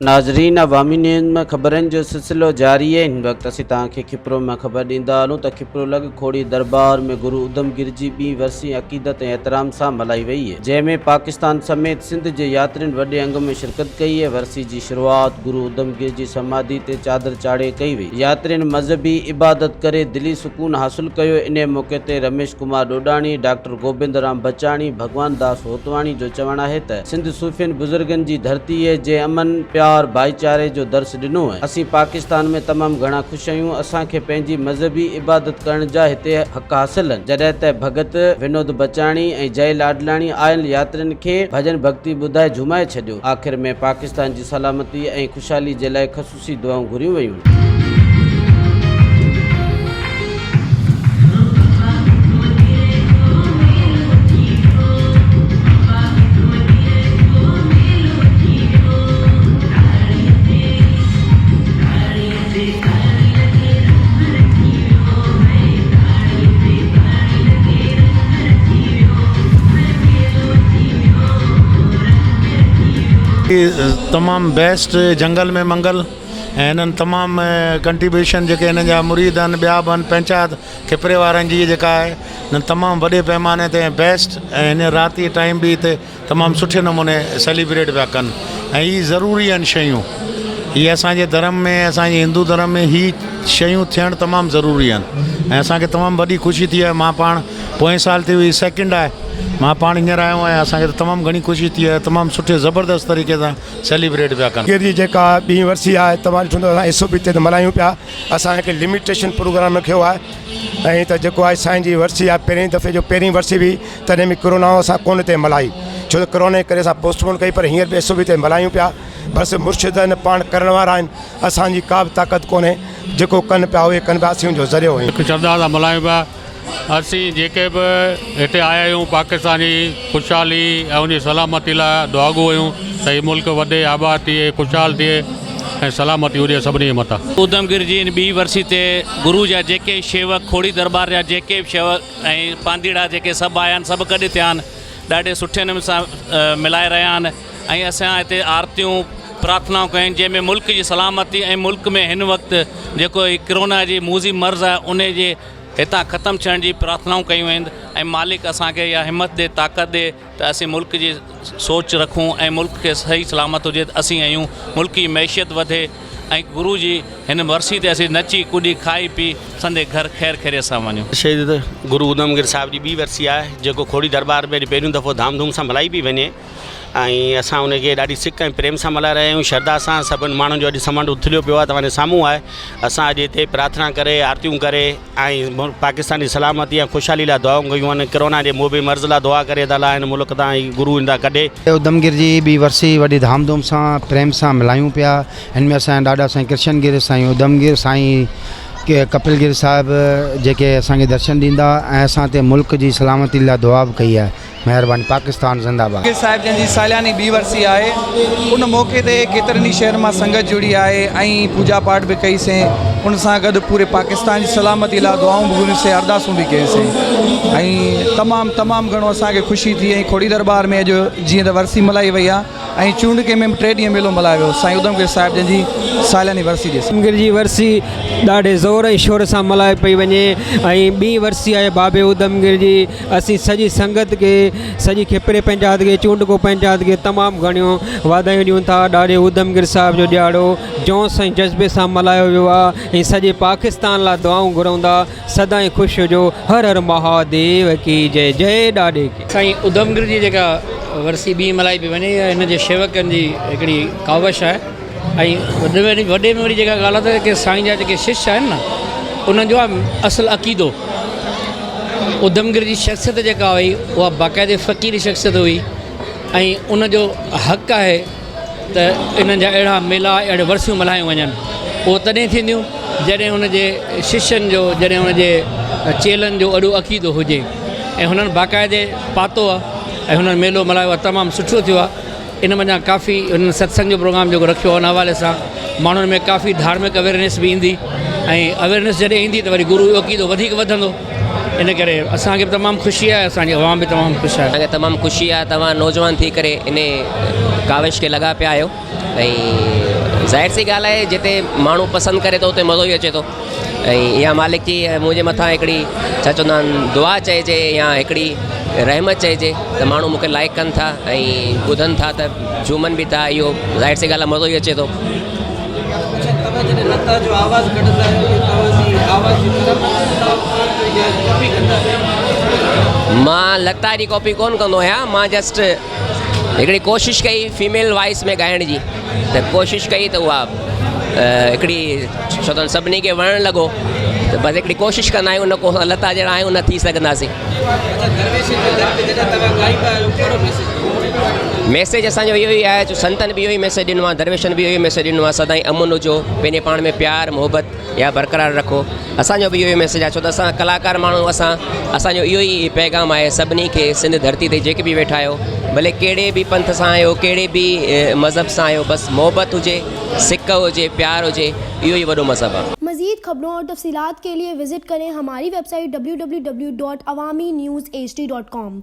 नाज़रीन अवामी न्यूज़ में खबरन जो सिलसिलो जारी है। इन वक्त असीं तव्हांखे कपरो में खबर ॾींदा हलूं त कपरो लॻ खोड़ी दरबार में गुरु ओधम गिर जी ॿीं वरसी अक़ीदत ऐं एहतराम सां मल्हाई वई है, जंहिंमें पाकिस्तान समेत सिंध जे यात्रियुनि वॾे अंग में शिरकत कई है। वरसी जी शुरुआत गुरु ओधम गिर जी समाधि ते चादर चाढ़े कई वई। यात्रियुनि मज़हबी इबादत करे दिली सुकून हासिल कयो। इन मौके ते रमेश कुमार डोडाणी, डॉक्टर गोबिंद राम बचाणी, भगवान दास होतवाणी जो चवणु आहे त सिंध सूफ़ियुनि बुज़ुर्गनि जी धरती है जे अमन प्यार भाईचारे जो दर्स ॾिनो है। असीं पाकिस्तान में तमाम घणा खुश आहियूं। असांखे पंहिंजी मज़हबी इबादत करण जा हिते हक़ हासिल आहिनि। जॾहिं त भगत विनोद बचाणी ऐं जय लाडलाणी आयल यात्रियुनि खे भजन भक्ति ॿुधाए झुमाए छॾियो। आख़िर में पाकिस्तान जी सलामती ऐं ख़ुशहाली जे लाइ ख़ुसूसी दुआऊं घुरियूं वयूं। तमाम बेस्ट जंगल में मंगल ऐं इन्हनि तमाम कंट्रीब्यूशन जेके हिन जा मुरीद आहिनि ॿिया बि आहिनि पंचायत कपरे वारनि जी जेका आहे न तमामु वॾे पैमाने ते बेस्ट ऐं हिन राति जे टाइम बि हिते तमामु सुठे नमूने सेलिब्रेट पिया कनि ऐं इहे ज़रूरी आहिनि शयूं। इहे असांजे धर्म में, असांजे हिंदू धर्म में ही शयूं थियणु तमामु ज़रूरी आहिनि ऐं असांखे तमामु वॾी ख़ुशी थी आहे। मां पाण पोएं साल थी हुई सेकेंड आहे, मां पाण हींअर आयो आहियां। असांखे त तमामु घणी ख़ुशी थी आहे। तमामु सुठे ज़बरदस्त तरीक़े सां सेलिब्रेट पिया कनि। जी जेका ॿीं वरसी आहे तमामु ॾिठो असां SOP ते मल्हायूं पिया। असां हिकु लिमिटेशन प्रोग्राम रखियो आहे ऐं त जेको आहे साईं जी वरसी आहे पहिरीं दफ़े जो पहिरीं वरसी बि तॾहिं बि कोरोना असां कोन ते मल्हाई, छो त कोरोना जे करे असां पोस्टपोन कई, पर हींअर बि SOP ते मल्हायूं पिया। बसि मुर्शिद आहिनि पाण करण वारा आहिनि, असांजी का बि ताक़त कोन्हे, जेको कनि पिया उहे कनि पिया, असीं उनजो ज़रियो आहियूं। हिकु श्रद्धा सां मल्हायूं पिया। असीं जेके बि हिते आया आहियूं पाकिस्तान जी ख़ुशहाली ऐं उनजी सलामती लाइ दुआगो आहियूं त हीउ मुल्क वधे, आबाद थिए, ख़ुशहाल थिए ऐं सलामती हुजे सभिनी जे मथां। ओधम गिर जी इन ॿी वरसी ते गुरु जा जेके शेवक, खोड़ी दरबार जा जेके बि शेवक ऐं पांदीड़ा जेके सभु आया आहिनि, सभु गॾु थिया आहिनि, ॾाढे सुठे नमूने सां मिलाए रहिया आहिनि ऐं असां हिते आरतियूं प्रार्थनाऊं कयूं जंहिंमें मुल्क जी सलामती ऐं मुल्क में हिन वक़्तु जेको कोरोना जी मूज़ी मर्ज़ आहे उन जे हितां ख़तमु थियण जी प्रार्थनाऊं कयूं आहिनि ऐं मालिक असांखे इहा हिमत ॾे, ताक़त ॾे त असीं मुल्क जी सोच रखूं ऐं मुल्क खे सही सलामत हुजे त असीं आहियूं, मुल्क जी मैशियत वधे ऐं गुरु जी हिन वरसी ते असीं नची कुॾी खाई पी संदे घर ख़ैर ख़ैरियत सां वञूं। शहीद गुरु ओधम गिर साहिब जी ॿी वरसी आहे जेको खोड़ी दरबार में पहिरियों दफ़ो धाम धूम सां मल्हाई पई वञे ऐं असां उनखे ॾाढी सिक ऐं प्रेम सां मल्हाए रहिया आहियूं। श्रद्धा सां सभिनि माण्हुनि जो अॼु समुंड उथलियो पियो आहे तव्हांजे साम्हूं आहे। असां अॼु हिते प्रार्थना करे, आरतियूं करे ऐं पाकिस्तान जी सलामती ऐं ख़ुशहाली लाइ दुआऊं कयूं आहिनि। कोरोना जे मोबे मर्ज़ लाइ दुआ करे था हिन मुल्क तां गुरु ईंदा कढे। ओधम गिर जी ॿी वरसी वॾी धामधूम सां प्रेम सां मल्हायूं पिया। हिन में असांजा ॾाढा साईं कृष्ण गिर, साईं ओधम गिर, साईं कपिल गिर साहिब जेके असांखे दर्शन ॾींदा ऐं असां ते मुल्क जी सलामती लाइ दुआ बि कई आहे। महिरबानी, पाकिस्तान ज़िंदाबाद। गिर साहिब जंहिंजी सालियानी ॿी वरसी आहे, उन मौक़े ते केतिरनि ई शहर मां संगत जुड़ी आहे ऐं पूजा पाठ बि कईसीं। उन सां गॾु पूरे पाकिस्तान जी सलामती लाइ दुआऊं बि घुरियूंसीं, अरदासूं बि कईसीं ऐं तमामु घणो असांखे ख़ुशी थी। ऐं खोड़ी दरबार में अॼु जीअं त वरसी मल्हाई वई आहे ऐं चूंडके में 3 ॾींहं मेलो मल्हायो वियो साईं उधम गिर साहिब जंहिंजी सालियानी वरसी जे। ओधम गिर जी वरसी ॾाढे ज़ोर ऐं शोर सां मल्हाए पई वञे ऐं ॿी वरसी आहे बाबे ओधम गिर जी। असीं सॼी संगत खे, सॼी खिपरे पंचायत खे, चूंडको पंचायत खे तमामु घणियूं वाधायूं ॾियूं था। ॾाढे ओधम गिर साहिब जो ॾियारो जोश ऐं जज़्बे सां मल्हायो वियो आहे ऐं सॼे पाकिस्तान लाइ दुआऊं घुरूं था। सदाईं ख़ुशि हुजो। हर हर महादेव की जय, जय ॾाढे की। साईं उधम गिर जी जेका वरसी ॿी मल्हाई पई वञे, हिन जे शेवकनि जी हिकिड़ी कावश आहे ऐं वॾे में वॾी जेका ॻाल्हि आहे की साईं जा जेके शिष्य आहिनि न, उन्हनि जो आहे असुलु अक़ीदो। उधम गिर जी शख़्सियत जेका हुई उहा बाक़ाइदे फ़क़ीर शख़्सियत हुई ऐं उनजो हक़ु आहे त इन्हनि जा अहिड़ा मेला, अहिड़े वरसियूं मल्हायूं वञनि। उहो तॾहिं थींदियूं जॾहिं उनजे शिष्यनि जो, जॾहिं उनजे चेलनि जो अॾो अक़ीदो हुजे ऐं हुननि बाक़ाइदे पातो आहे ऐं हुननि मेलो मल्हायो आहे। तमामु सुठो थियो आहे। इन वञा काफ़ी हुननि सत्संग जो प्रोग्राम जेको रखियो आहे उन हवाले सां माण्हुनि में काफ़ी धार्मिक अवेयरनेस बि ईंदी ऐं अवेयरनेस जॾहिं ईंदी त वरी गुरु जो अक़ीदो वधीक वधंदो। इन करे असांखे तमामु ख़ुशी आहे, असांजी अवाम बि तमामु ख़ुशि आहे। असांखे तमामु ख़ुशी आहे तव्हां नौजवान थी करे इन काविश खे लॻा पिया आहियो ऐं ज़ाहिर सी ॻाल्हि आहे जिते माण्हू पसंदि करे थो उते मज़ो ई अचे थो ऐं इहा मालिक जी मुंहिंजे मथां हिकिड़ी छा चवंदा आहिनि दुआ चइजे या हिकिड़ी रहमत चइजे त माण्हू मूंखे लाइक कनि था ऐं ॿुधनि था त झूमनि बि था इहो ज़ाहिर सी ॻाल्हि आहे मज़ो ई अचे थो मां लता जी कॉपी कोन कंदो आहियां मां जस्ट हिकिड़ी कोशिशि कई फीमेल वॉइस में ॻाइण जी त कोशिशि कई त उहा हिकिड़ी छो त सभिनी खे वणणु लॻो त बसि हिकिड़ी कोशिशि कंदा आहियूं न को लता जहिड़ा आहियूं न थी सघंदासीं मैसेज असांजो इहो ई आहे जो संतनि बि इहो ई मैसेज ॾिनो आहे दरवेशनि बि इहो ई मैसेज ॾिनो आहे सदाईं अमुन हुजो पंहिंजे पाण में प्यार मोहबत या बरक़रार रखो असांजो बि इहो ई मैसेज आहे छो त असां कलाकार माण्हू असांजो इहो ई पैगाम आहे सभिनी खे सिंध धरती ते जेके बि वेठा आहियो भले कहिड़े बि पंथ सां आहियो कहिड़े बि मज़हब सां आहियो बसि मोहबत हुजे सिक हुजे प्यार हुजे इहो ई वॾो मज़हब आहे मज़ीद खबरों और तफसीलात के लिए विजिट करें हमारी वेबसाइट www.awamiNewsHD.com।